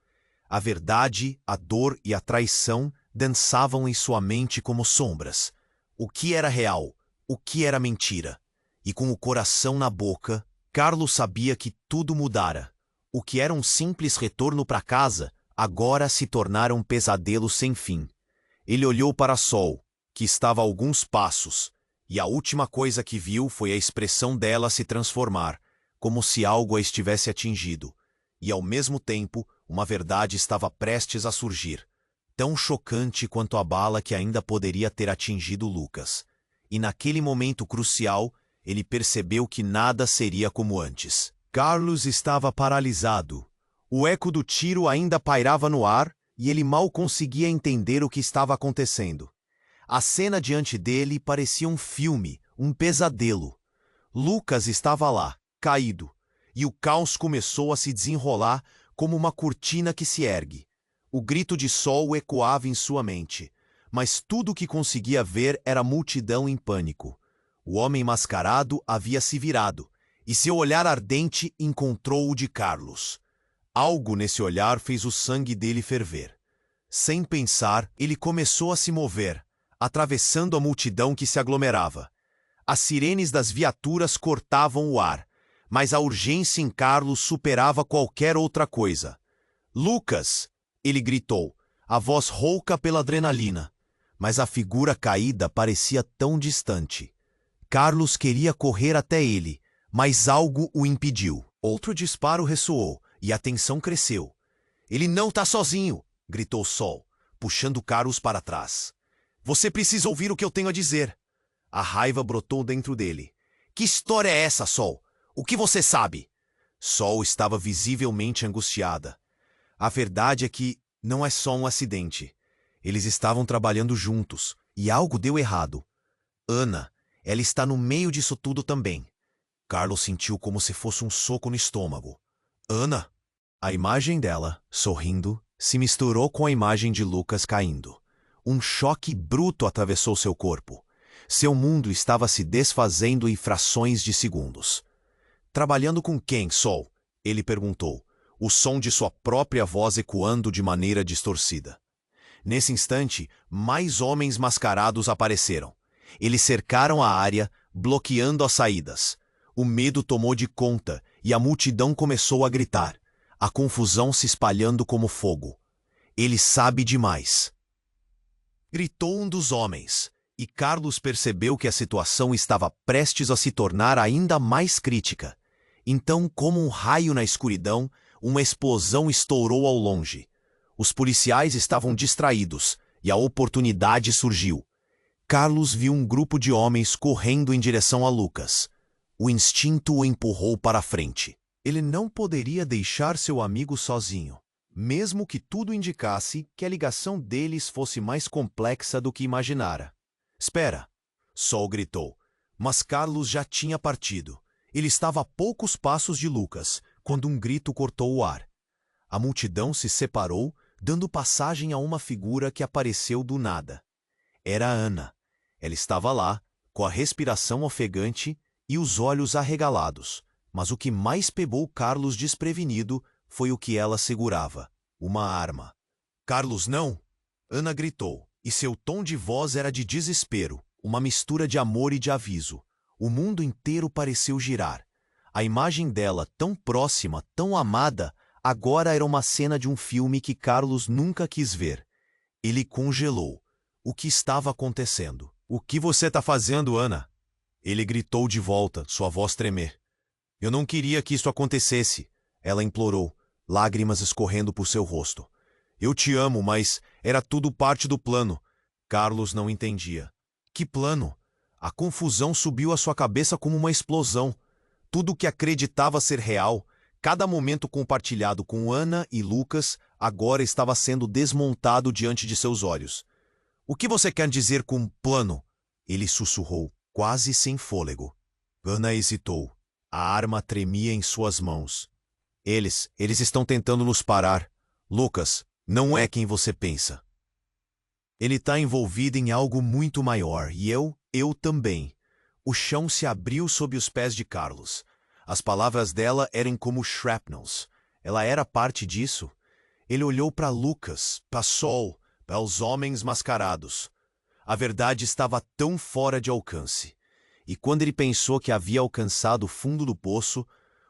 A verdade, a dor e a traição dançavam em sua mente como sombras. O que era real? O que era mentira? E com o coração na boca, Carlos sabia que tudo mudara. O que era um simples retorno para casa, agora se tornara um pesadelo sem fim. Ele olhou para Sol, que estava a alguns passos, e a última coisa que viu foi a expressão dela se transformar, como se algo a estivesse atingido. E ao mesmo tempo, uma verdade estava prestes a surgir, tão chocante quanto a bala que ainda poderia ter atingido Lucas. E naquele momento crucial, ele percebeu que nada seria como antes. Carlos estava paralisado. O eco do tiro ainda pairava no ar e ele mal conseguia entender o que estava acontecendo. A cena diante dele parecia um filme, um pesadelo. Lucas estava lá, caído, e o caos começou a se desenrolar como uma cortina que se ergue. O grito de Sol ecoava em sua mente, mas tudo o que conseguia ver era a multidão em pânico. O homem mascarado havia se virado, e seu olhar ardente encontrou o de Carlos. Algo nesse olhar fez o sangue dele ferver. Sem pensar, ele começou a se mover, atravessando a multidão que se aglomerava. As sirenes das viaturas cortavam o ar, mas a urgência em Carlos superava qualquer outra coisa. Lucas! Ele gritou, a voz rouca pela adrenalina, mas a figura caída parecia tão distante. Carlos queria correr até ele, mas algo o impediu. Outro disparo ressoou, e a tensão cresceu. Ele não está sozinho! Gritou Sol, puxando Carlos para trás. Você precisa ouvir o que eu tenho a dizer. A raiva brotou dentro dele. Que história é essa, Sol? O que você sabe? Sol estava visivelmente angustiada. A verdade é que não é só um acidente. Eles estavam trabalhando juntos, e algo deu errado. Ana, ela está no meio disso tudo também. Carlos sentiu como se fosse um soco no estômago. Ana? A imagem dela, sorrindo, se misturou com a imagem de Lucas caindo. Um choque bruto atravessou seu corpo. Seu mundo estava se desfazendo em frações de segundos. Trabalhando com quem, Sol? Ele perguntou, o som de sua própria voz ecoando de maneira distorcida. Nesse instante, mais homens mascarados apareceram. Eles cercaram a área, bloqueando as saídas. O medo tomou de conta e a multidão começou a gritar, a confusão se espalhando como fogo. Ele sabe demais. Gritou um dos homens, e Carlos percebeu que a situação estava prestes a se tornar ainda mais crítica. Então, como um raio na escuridão, uma explosão estourou ao longe. Os policiais estavam distraídos, e a oportunidade surgiu. Carlos viu um grupo de homens correndo em direção a Lucas. O instinto o empurrou para a frente. Ele não poderia deixar seu amigo sozinho, mesmo que tudo indicasse que a ligação deles fosse mais complexa do que imaginara. Espera! Sol gritou, mas Carlos já tinha partido. Ele estava a poucos passos de Lucas, quando um grito cortou o ar. A multidão se separou, dando passagem a uma figura que apareceu do nada. Era Ana. Ela estava lá, com a respiração ofegante e os olhos arregalados. Mas o que mais pegou Carlos desprevenido foi o que ela segurava, uma arma. Carlos, não! Ana gritou, e seu tom de voz era de desespero, uma mistura de amor e de aviso. O mundo inteiro pareceu girar. A imagem dela, tão próxima, tão amada, agora era uma cena de um filme que Carlos nunca quis ver. Ele congelou. O que estava acontecendo? O que você está fazendo, Ana? Ele gritou de volta, sua voz tremer. Eu não queria que isso acontecesse, ela implorou, lágrimas escorrendo por seu rosto. Eu te amo, mas era tudo parte do plano. Carlos não entendia. Que plano? A confusão subiu à sua cabeça como uma explosão. Tudo o que acreditava ser real, cada momento compartilhado com Ana e Lucas, agora estava sendo desmontado diante de seus olhos. O que você quer dizer com plano? Ele sussurrou, quase sem fôlego. Ana hesitou. A arma tremia em suas mãos. Eles estão tentando nos parar. Lucas, não é quem você pensa. Ele está envolvido em algo muito maior, e eu também. O chão se abriu sob os pés de Carlos. As palavras dela eram como shrapnels. Ela era parte disso. Ele olhou para Lucas, para Sol, para os homens mascarados. A verdade estava tão fora de alcance. E quando ele pensou que havia alcançado o fundo do poço,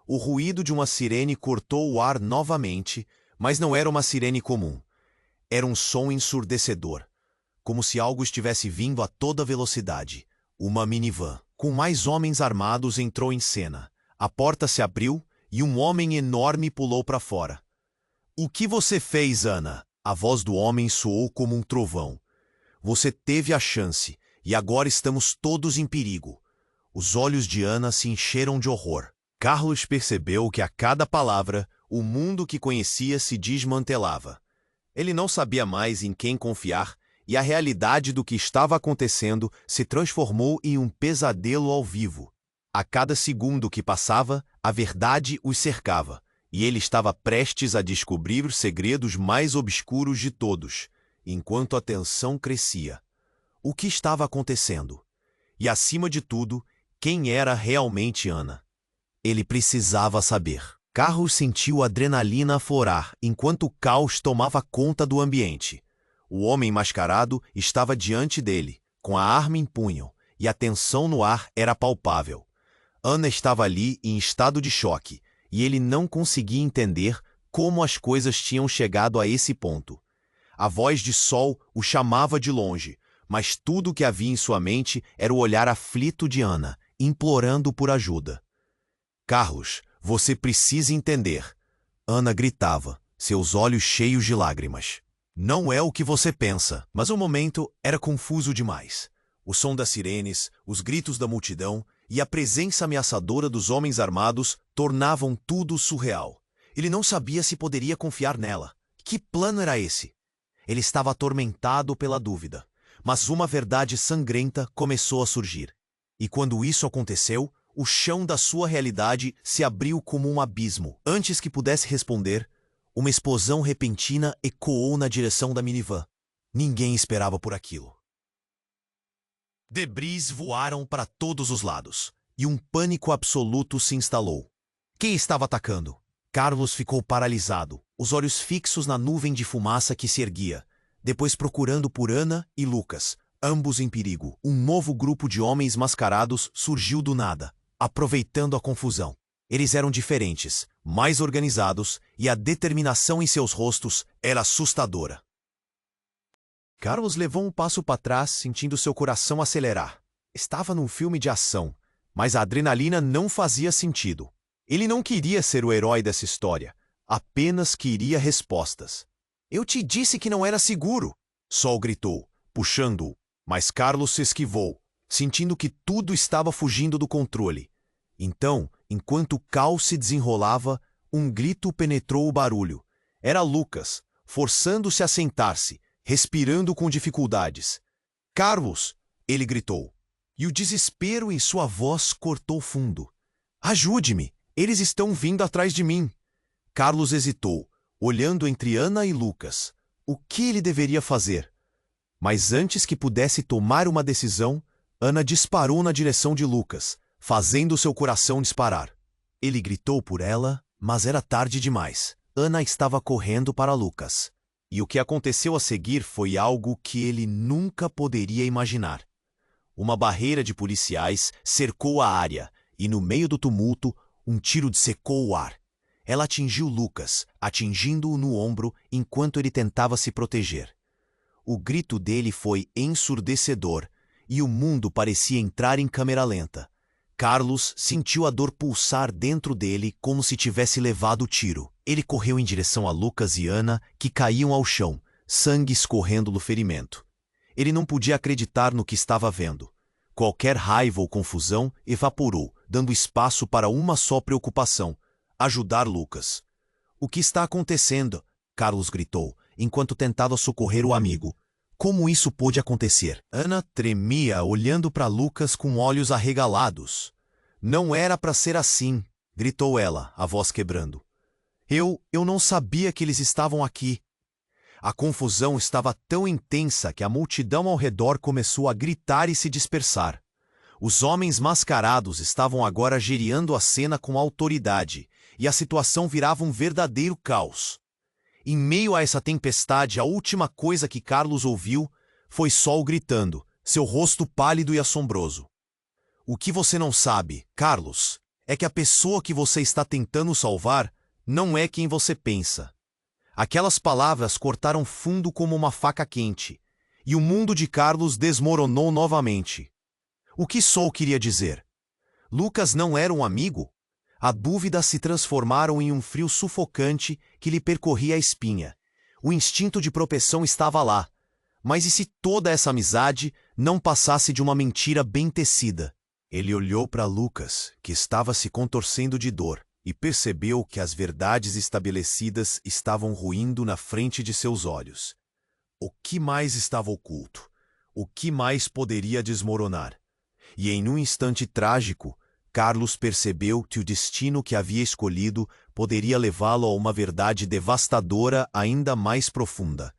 o ruído de uma sirene cortou o ar novamente, mas não era uma sirene comum. Era um som ensurdecedor, como se algo estivesse vindo a toda velocidade. Uma minivan, com mais homens armados, entrou em cena. A porta se abriu e um homem enorme pulou para fora. O que você fez, Ana? A voz do homem soou como um trovão. Você teve a chance, e agora estamos todos em perigo. Os olhos de Ana se encheram de horror. Carlos percebeu que a cada palavra, o mundo que conhecia se desmantelava. Ele não sabia mais em quem confiar, e a realidade do que estava acontecendo se transformou em um pesadelo ao vivo. A cada segundo que passava, a verdade os cercava, e ele estava prestes a descobrir os segredos mais obscuros de todos, enquanto a tensão crescia. O que estava acontecendo? E, acima de tudo, quem era realmente Ana? Ele precisava saber. Carlos sentiu a adrenalina aflorar enquanto o caos tomava conta do ambiente. O homem mascarado estava diante dele, com a arma em punho, e a tensão no ar era palpável. Ana estava ali em estado de choque, e ele não conseguia entender como as coisas tinham chegado a esse ponto. A voz de Sol o chamava de longe, mas tudo o que havia em sua mente era o olhar aflito de Ana, implorando por ajuda. Carlos, você precisa entender. Ana gritava, seus olhos cheios de lágrimas. Não é o que você pensa, mas o momento era confuso demais. O som das sirenes, os gritos da multidão e a presença ameaçadora dos homens armados tornavam tudo surreal. Ele não sabia se poderia confiar nela. Que plano era esse? Ele estava atormentado pela dúvida, mas uma verdade sangrenta começou a surgir. E quando isso aconteceu, o chão da sua realidade se abriu como um abismo. Antes que pudesse responder, uma explosão repentina ecoou na direção da minivan. Ninguém esperava por aquilo. Debris voaram para todos os lados, e um pânico absoluto se instalou. Quem estava atacando? Carlos ficou paralisado, os olhos fixos na nuvem de fumaça que se erguia, depois procurando por Ana e Lucas, ambos em perigo. Um novo grupo de homens mascarados surgiu do nada, aproveitando a confusão. Eles eram diferentes, mais organizados, e a determinação em seus rostos era assustadora. Carlos levou um passo para trás, sentindo seu coração acelerar. Estava num filme de ação, mas a adrenalina não fazia sentido. Ele não queria ser o herói dessa história, apenas queria respostas. Eu te disse que não era seguro, Sol gritou, puxando-o, mas Carlos se esquivou, sentindo que tudo estava fugindo do controle. Então, enquanto o caos se desenrolava, um grito penetrou o barulho. Era Lucas, forçando-se a sentar-se, respirando com dificuldades. Carlos! Ele gritou. E o desespero em sua voz cortou fundo. Ajude-me! Eles estão vindo atrás de mim! Carlos hesitou, olhando entre Ana e Lucas. O que ele deveria fazer? Mas antes que pudesse tomar uma decisão, Ana disparou na direção de Lucas, fazendo seu coração disparar. Ele gritou por ela, mas era tarde demais. Ana estava correndo para Lucas. E o que aconteceu a seguir foi algo que ele nunca poderia imaginar. Uma barreira de policiais cercou a área, e no meio do tumulto, um tiro dissecou o ar. Ela atingiu Lucas, atingindo-o no ombro enquanto ele tentava se proteger. O grito dele foi ensurdecedor, e o mundo parecia entrar em câmera lenta. Carlos sentiu a dor pulsar dentro dele como se tivesse levado o tiro. Ele correu em direção a Lucas e Ana, que caíam ao chão, sangue escorrendo do ferimento. Ele não podia acreditar no que estava vendo. Qualquer raiva ou confusão evaporou, dando espaço para uma só preocupação: ajudar Lucas. "O que está acontecendo?" Carlos gritou, enquanto tentava socorrer o amigo. "Como isso pôde acontecer?" Ana tremia, olhando para Lucas com olhos arregalados. "Não era para ser assim", gritou ela, a voz quebrando. Eu não sabia que eles estavam aqui." A confusão estava tão intensa que a multidão ao redor começou a gritar e se dispersar. Os homens mascarados estavam agora geriando a cena com autoridade, e a situação virava um verdadeiro caos. Em meio a essa tempestade, a última coisa que Carlos ouviu foi Sol gritando, seu rosto pálido e assombroso. "O que você não sabe, Carlos, é que a pessoa que você está tentando salvar não é quem você pensa." Aquelas palavras cortaram fundo como uma faca quente, e o mundo de Carlos desmoronou novamente. O que Sol queria dizer? Lucas não era um amigo? A dúvida se transformaram em um frio sufocante que lhe percorria a espinha. O instinto de proteção estava lá. Mas e se toda essa amizade não passasse de uma mentira bem tecida? Ele olhou para Lucas, que estava se contorcendo de dor, e percebeu que as verdades estabelecidas estavam ruindo na frente de seus olhos. O que mais estava oculto? O que mais poderia desmoronar? E em um instante trágico, Carlos percebeu que o destino que havia escolhido poderia levá-lo a uma verdade devastadora ainda mais profunda.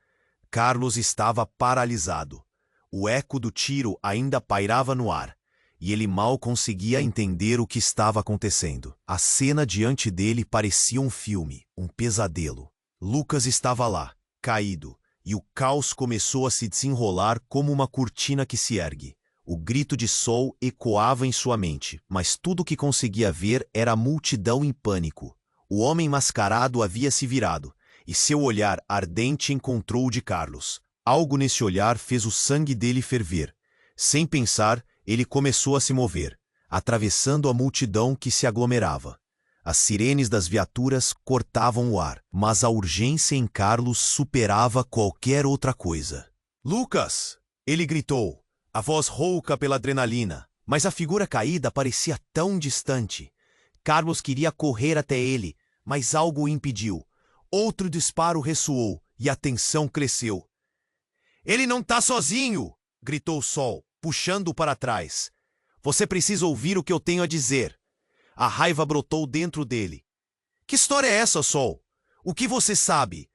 Carlos estava paralisado. O eco do tiro ainda pairava no ar, e ele mal conseguia entender o que estava acontecendo. A cena diante dele parecia um filme, um pesadelo. Lucas estava lá, caído, e o caos começou a se desenrolar como uma cortina que se ergue. O grito de Sol ecoava em sua mente, mas tudo o que conseguia ver era a multidão em pânico. O homem mascarado havia se virado, e seu olhar ardente encontrou o de Carlos. Algo nesse olhar fez o sangue dele ferver. Sem pensar, ele começou a se mover, atravessando a multidão que se aglomerava. As sirenes das viaturas cortavam o ar, mas a urgência em Carlos superava qualquer outra coisa. "Lucas!" ele gritou, a voz rouca pela adrenalina, mas a figura caída parecia tão distante. Carlos queria correr até ele, mas algo o impediu. Outro disparo ressoou e a tensão cresceu. "Ele não está sozinho!" gritou Sol, puxando-o para trás. "Você precisa ouvir o que eu tenho a dizer." A raiva brotou dentro dele. "Que história é essa, Sol? O que você sabe?"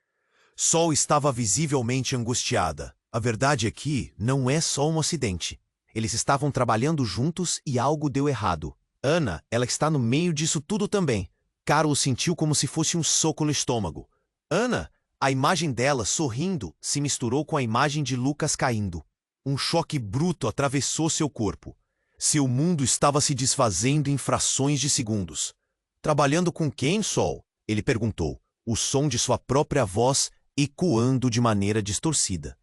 Sol estava visivelmente angustiada. A verdade é que não é só um acidente. Eles estavam trabalhando juntos e algo deu errado. Ana, ela está no meio disso tudo também. Carlos sentiu como se fosse um soco no estômago. Ana, a imagem dela sorrindo se misturou com a imagem de Lucas caindo. Um choque bruto atravessou seu corpo. Seu mundo estava se desfazendo em frações de segundos. "Trabalhando com quem, Sol?" ele perguntou, o som de sua própria voz ecoando de maneira distorcida.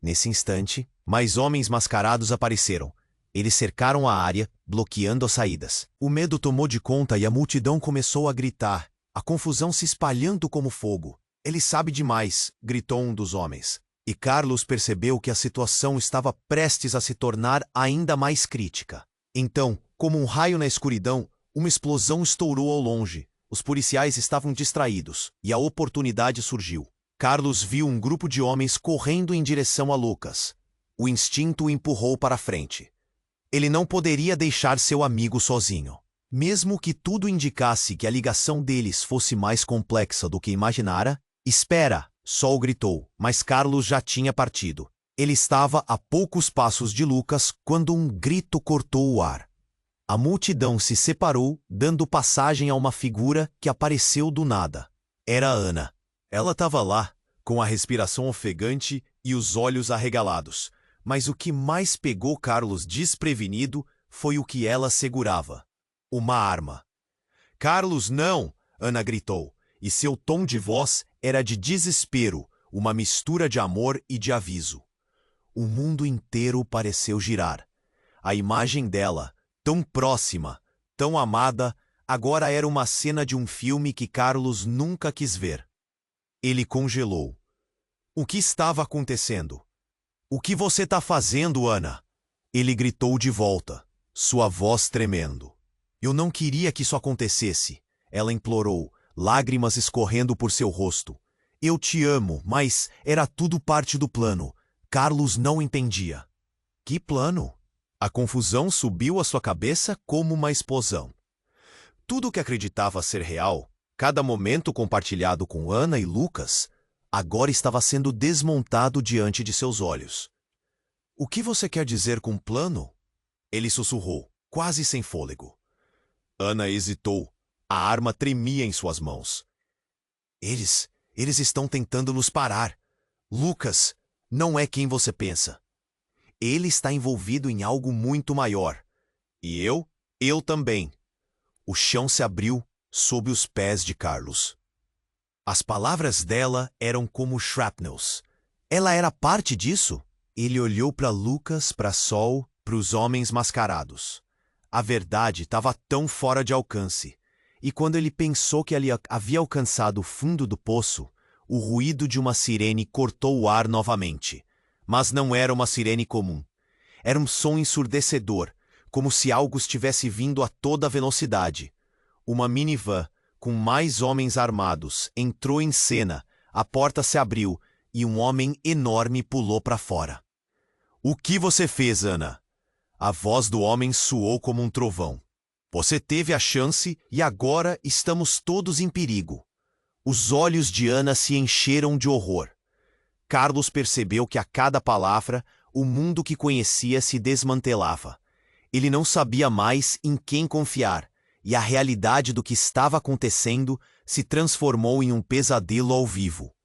Nesse instante, mais homens mascarados apareceram. Eles cercaram a área, bloqueando as saídas. O medo tomou de conta e a multidão começou a gritar, a confusão se espalhando como fogo. "Ele sabe demais", gritou um dos homens. E Carlos percebeu que a situação estava prestes a se tornar ainda mais crítica. Então, como um raio na escuridão, uma explosão estourou ao longe. Os policiais estavam distraídos, e a oportunidade surgiu. Carlos viu um grupo de homens correndo em direção a Lucas. O instinto o empurrou para a frente. Ele não poderia deixar seu amigo sozinho. Mesmo que tudo indicasse que a ligação deles fosse mais complexa do que imaginara, "Espera!" Sol gritou, mas Carlos já tinha partido. Ele estava a poucos passos de Lucas quando um grito cortou o ar. A multidão se separou, dando passagem a uma figura que apareceu do nada. Era Ana. Ela estava lá, com a respiração ofegante e os olhos arregalados. Mas o que mais pegou Carlos desprevenido foi o que ela segurava. Uma arma. "Carlos, não!" Ana gritou, e seu tom de voz era de desespero, uma mistura de amor e de aviso. O mundo inteiro pareceu girar. A imagem dela, tão próxima, tão amada, Agora era uma cena de um filme que Carlos nunca quis ver. Ele congelou. O que estava acontecendo? O que você está fazendo, Ana? Ele gritou de volta, sua voz tremendo. Eu não queria que isso acontecesse, ela implorou, lágrimas escorrendo por seu rosto. Eu te amo, mas era tudo parte do plano. Carlos não entendia. Que plano? A confusão subiu à sua cabeça como uma explosão. Tudo o que acreditava ser real, cada momento compartilhado com Ana e Lucas, agora estava sendo desmontado diante de seus olhos. O que você quer dizer com plano? Ele sussurrou, quase sem fôlego. Ana hesitou. A arma tremia em suas mãos. Eles estão tentando nos parar. Lucas não é quem você pensa. Ele está envolvido em algo muito maior. E eu também. O chão se abriu sob os pés de Carlos. As palavras dela eram como shrapnels. Ela era parte disso? Ele olhou para Lucas, para Sol, para os homens mascarados. A verdade estava tão fora de alcance. E quando ele pensou que ele havia alcançado o fundo do poço, o ruído de uma sirene cortou o ar novamente. Mas não era uma sirene comum. Era um som ensurdecedor, como se algo estivesse vindo a toda velocidade. Uma minivan, com mais homens armados, entrou em cena, a porta se abriu e um homem enorme pulou para fora. O que você fez, Ana? A voz do homem soou como um trovão. Você teve a chance e agora estamos todos em perigo. Os olhos de Ana se encheram de horror. Carlos percebeu que a cada palavra, o mundo que conhecia se desmantelava. Ele não sabia mais em quem confiar, e a realidade do que estava acontecendo se transformou em um pesadelo ao vivo.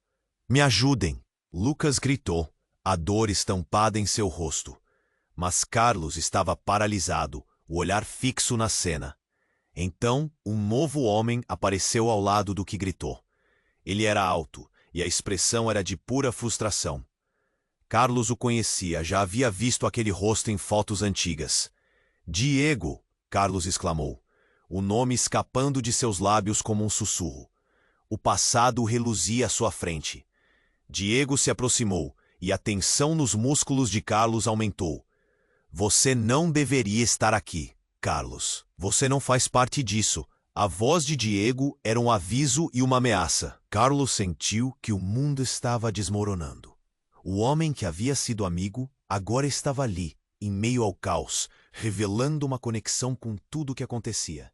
Me ajudem! Lucas gritou, a dor estampada em seu rosto. Mas Carlos estava paralisado, o olhar fixo na cena. Então, um novo homem apareceu ao lado do que gritou. Ele era alto, e a expressão era de pura frustração. Carlos o conhecia, já havia visto aquele rosto em fotos antigas. Diego! Carlos exclamou, o nome escapando de seus lábios como um sussurro. O passado reluzia à sua frente. Diego se aproximou, e a tensão nos músculos de Carlos aumentou. Você não deveria estar aqui, Carlos. Você não faz parte disso. A voz de Diego era um aviso e uma ameaça. Carlos sentiu que o mundo estava desmoronando. O homem que havia sido amigo agora estava ali, em meio ao caos, revelando uma conexão com tudo o que acontecia.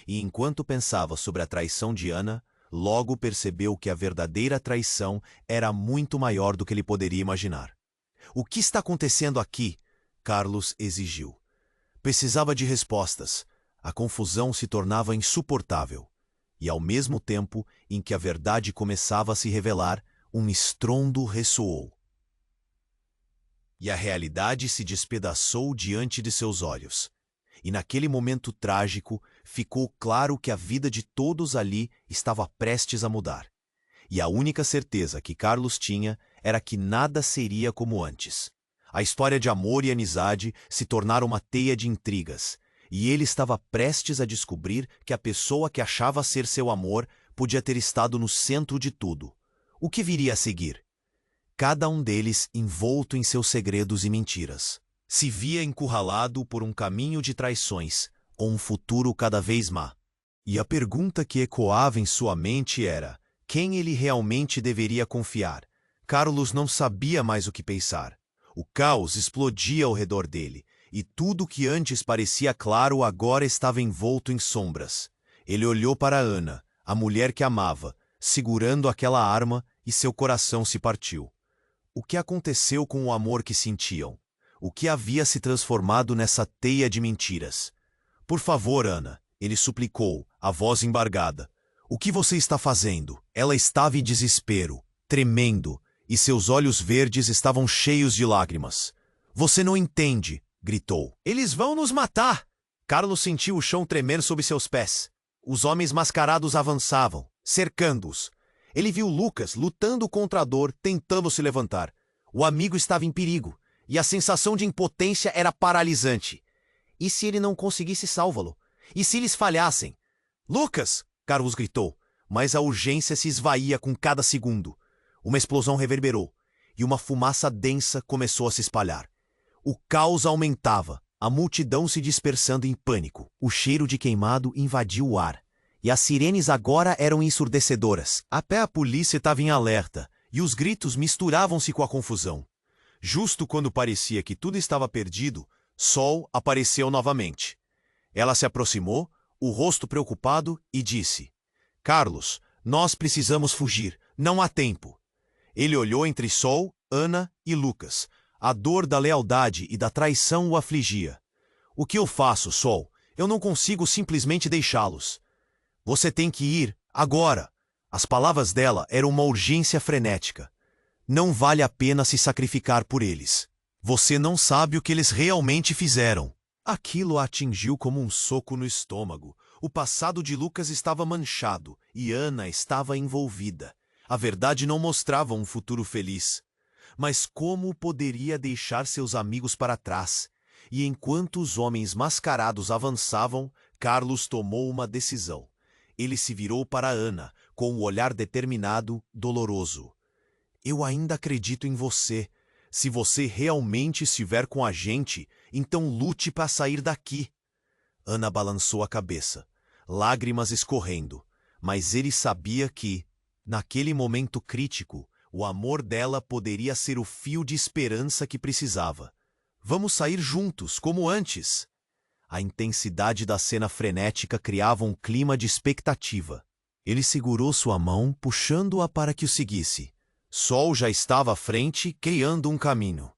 E enquanto pensava sobre a traição de Ana, logo percebeu que a verdadeira traição era muito maior do que ele poderia imaginar. O que está acontecendo aqui? Carlos exigiu. Precisava de respostas. A confusão se tornava insuportável. E ao mesmo tempo em que a verdade começava a se revelar, um estrondo ressoou. E a realidade se despedaçou diante de seus olhos. E naquele momento trágico, ficou claro que a vida de todos ali estava prestes a mudar. E a única certeza que Carlos tinha era que nada seria como antes. A história de amor e amizade se tornaram uma teia de intrigas, e ele estava prestes a descobrir que a pessoa que achava ser seu amor podia ter estado no centro de tudo. O que viria a seguir? Cada um deles envolto em seus segredos e mentiras. Se via encurralado por um caminho de traições, ou um futuro cada vez má. E a pergunta que ecoava em sua mente era: quem ele realmente deveria confiar? Carlos não sabia mais o que pensar. O caos explodia ao redor dele, e tudo que antes parecia claro agora estava envolto em sombras. Ele olhou para Ana, a mulher que amava, segurando aquela arma, e seu coração se partiu. O que aconteceu com o amor que sentiam? O que havia se transformado nessa teia de mentiras? Por favor, Ana, ele suplicou, a voz embargada. O que você está fazendo? Ela estava em desespero, tremendo, e seus olhos verdes estavam cheios de lágrimas. Você não entende, gritou. Eles vão nos matar! Carlos sentiu o chão tremer sob seus pés. Os homens mascarados avançavam, cercando-os. Ele viu Lucas lutando contra a dor, tentando se levantar. O amigo estava em perigo, e a sensação de impotência era paralisante. E se ele não conseguisse salvá-lo? E se eles falhassem? Lucas! Carlos gritou, mas a urgência se esvaía com cada segundo. Uma explosão reverberou, e uma fumaça densa começou a se espalhar. O caos aumentava, a multidão se dispersando em pânico. O cheiro de queimado invadiu o ar, e as sirenes agora eram ensurdecedoras. Até a polícia estava em alerta, e os gritos misturavam-se com a confusão. Justo quando parecia que tudo estava perdido, Sol apareceu novamente. Ela se aproximou, o rosto preocupado, e disse: Carlos, nós precisamos fugir, não há tempo. Ele olhou entre Sol, Ana e Lucas. A dor da lealdade e da traição o afligia. O que eu faço, Sol? Eu não consigo simplesmente deixá-los. Você tem que ir, agora. As palavras dela eram uma urgência frenética. Não vale a pena se sacrificar por eles. Você não sabe o que eles realmente fizeram. Aquilo a atingiu como um soco no estômago. O passado de Lucas estava manchado e Ana estava envolvida. A verdade não mostrava um futuro feliz. Mas como poderia deixar seus amigos para trás? E enquanto os homens mascarados avançavam, Carlos tomou uma decisão. Ele se virou para Ana, com um olhar determinado, doloroso. Eu ainda acredito em você. Se você realmente estiver com a gente, então lute para sair daqui. Ana balançou a cabeça, lágrimas escorrendo, mas ele sabia que, naquele momento crítico, o amor dela poderia ser o fio de esperança que precisava. Vamos sair juntos, como antes. A intensidade da cena frenética criava um clima de expectativa. Ele segurou sua mão, puxando-a para que o seguisse. Sol já estava à frente, criando um caminho.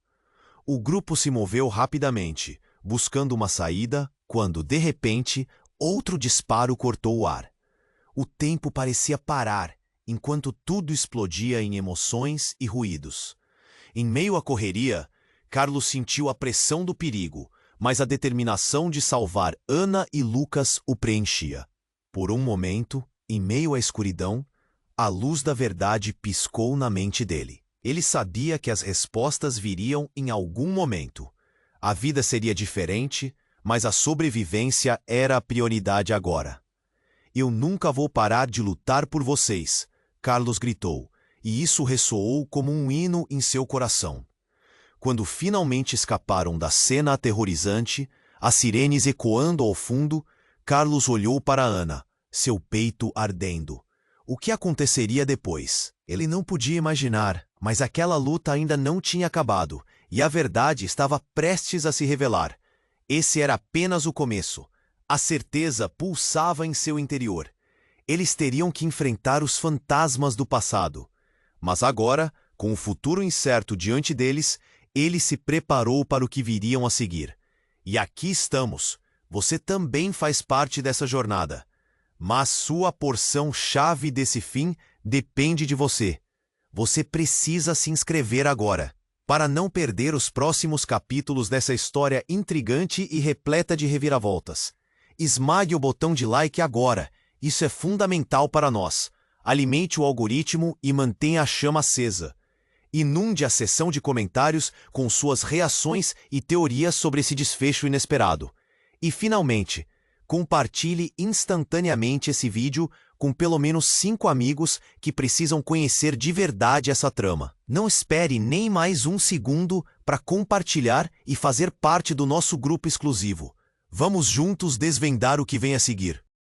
O grupo se moveu rapidamente, buscando uma saída, quando, de repente, outro disparo cortou o ar. O tempo parecia parar, enquanto tudo explodia em emoções e ruídos. Em meio à correria, Carlos sentiu a pressão do perigo, mas a determinação de salvar Ana e Lucas o preenchia. Por um momento, em meio à escuridão, a luz da verdade piscou na mente dele. Ele sabia que as respostas viriam em algum momento. A vida seria diferente, mas a sobrevivência era a prioridade agora. Eu nunca vou parar de lutar por vocês, Carlos gritou, e isso ressoou como um hino em seu coração. Quando finalmente escaparam da cena aterrorizante, as sirenes ecoando ao fundo, Carlos olhou para Ana, seu peito ardendo. O que aconteceria depois? Ele não podia imaginar, mas aquela luta ainda não tinha acabado, e a verdade estava prestes a se revelar. Esse era apenas o começo. A certeza pulsava em seu interior. Eles teriam que enfrentar os fantasmas do passado. Mas agora, com o futuro incerto diante deles, ele se preparou para o que viriam a seguir. E aqui estamos. Você também faz parte dessa jornada. Mas sua porção-chave desse fim depende de você. Você precisa se inscrever agora, para não perder os próximos capítulos dessa história intrigante e repleta de reviravoltas. Esmague o botão de like agora. Isso é fundamental para nós. Alimente o algoritmo e mantenha a chama acesa. Inunde a seção de comentários com suas reações e teorias sobre esse desfecho inesperado. E, finalmente, compartilhe instantaneamente esse vídeo com pelo menos 5 amigos que precisam conhecer de verdade essa trama. Não espere nem mais um segundo para compartilhar e fazer parte do nosso grupo exclusivo. Vamos juntos desvendar o que vem a seguir.